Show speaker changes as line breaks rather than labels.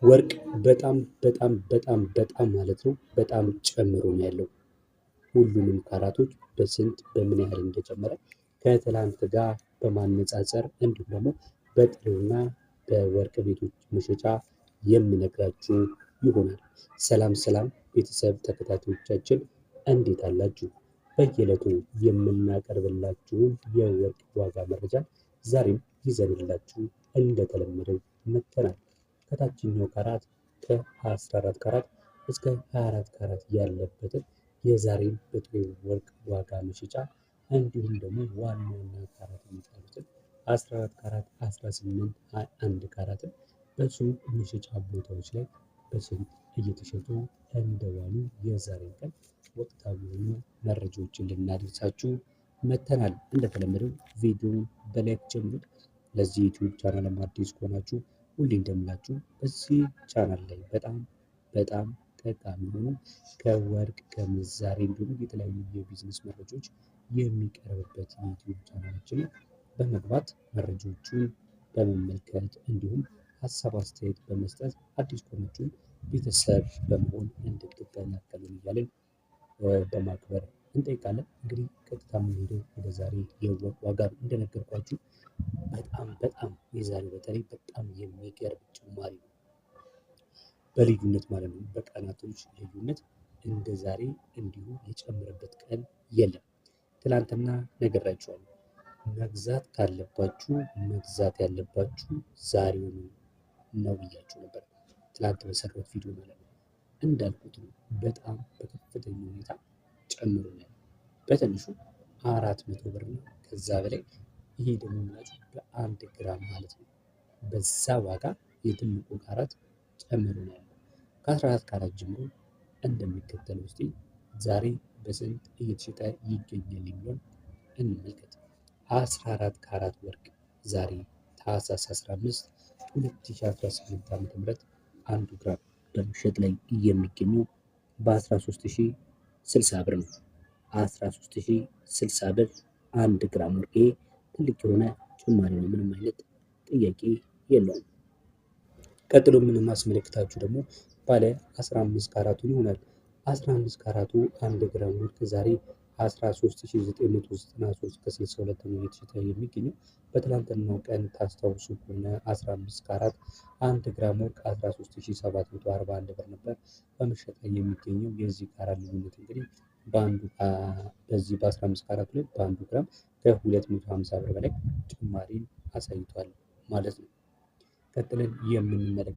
ወርቅ በጣም ማለት ነው በጣም ጨምሮ ነው ያለው። ሁሉንም ካራቶች በስንት በምን ያህል እንደጨመረ ከትላንት ጋር በማነጻጸር እንዲሁም ደግሞ በጥሬውና በወርቅ ቤቶች መሸጫ የምነግራችሁ ይሆናል። ሰላም ቤተሰብ ተከታታዮቻችን እንዴት አላችሁ? በየዕለቱ የምናቀርብላችሁን የወርቅ ዋጋ መረጃ ዛሬም ይዘንላችሁ እንደተለመደው መጥተናል። ከታችኛው ካራት ከ14 ካራት እስከ 24 ካራት ያለበትን የዛሬን በጥሬው ወርቅ ዋጋ መሸጫ እንዲሁም ደግሞ ዋና ካራት የሚባሉትን 14 ካራት፣ 18፣ 21 ካራትን በሱቅ መሸጫ ቦታዎች ላይ በስንት እየተሸጡ እንደዋሉ የዛሬን ቀን ወቅታዊ የሆኑ መረጃዎችን ልናደርሳችሁ መጥተናል። እንደተለመደው ቪዲዮውን በላይክ ጀምሩት። ለዚህ ዩቲዩብ ቻናል አዲስ ከሆናችሁ ሁሌ እንደምላችሁ በዚህ ቻናል ላይ በጣም ጠቃሚ የሆኑ ከወርቅ ከምንዛሬ እንዲሁም የተለያዩ የቢዝነስ መረጃዎች የሚቀርብበት የዩቲዩብ ቻናላችን በመግባት መረጃዎቹን በመመልከት እንዲሁም ሀሳብ አስተያየት በመስጠት አዲስ ከሆናችሁ ቤተሰብ በመሆን እንድትቀላቀሉን እያለን በማክበር እንጠይቃለን። እንግዲህ ቀጥታ የምንሄደው ወደ ዛሬ የወርቅ ዋጋ እንደነገርኳችሁ በጣም የዛሬው በተለይ በጣም የሚገርም ጭማሪ ነው። በልዩነት ማለት ነው። በቀናቶች ልዩነት እንደ ዛሬ እንዲሁ የጨመረበት ቀን የለም። ትላንትና ነግሬያችኋለሁ። መግዛት ካለባችሁ መግዛት ያለባችሁ ዛሬውኑ ነው ብያችሁ ነበር። ትላንት በሰራሁት ቪዲዮ ማለት ነው። እንዳልኩት ነው። በጣም በከፍተኛ ሁኔታ ጨምሮ ነው። በትንሹ 400 ብር ነው ከዛ በላይ። ይሄ ደግሞ ማለት በአንድ ግራም ማለት ነው። በዛ ዋጋ የትልቁ ካራት ጨምሮ ነው ያለው። ከ14 ካራት ጀምሮ እንደሚከተለው እስቲ ዛሬ በስንት እየተሸጠ ይገኛል የሚለውን እንመልከት። 14 ካራት ወርቅ ዛሬ ታህሳስ 15 2018 ዓ.ም 1 ግራም በመሸጥ ላይ የሚገኘው በ13060 ብር ነው። 13060 ብር 1 ግራም ወርቅ። ትልቅ የሆነ ጭማሪ ነው። ምንም አይነት ጥያቄ የለውም። ቀጥሎ የምናስመለክታችሁ ደግሞ ባለ 15 ካራቱን ይሆናል። 15 ካራቱ 1 ግራም ወርቅ ዛሬ 13993 ከ62 ነው እየተሸጠ የሚገኘው። በትላንትናው ቀን ታስታውሱ ከሆነ 15 ካራት 1 ግራም ወርቅ 13741 ብር ነበር በመሸጥ ላይ የሚገኘው። የዚህ ካራት ልዩነት እንግዲህ በዚህ በ15 ካራት ላይ በአንዱ ግራም ከ250 ብር በላይ ጭማሪን አሳይቷል ማለት ነው። ቀጥለን የምንመለከተው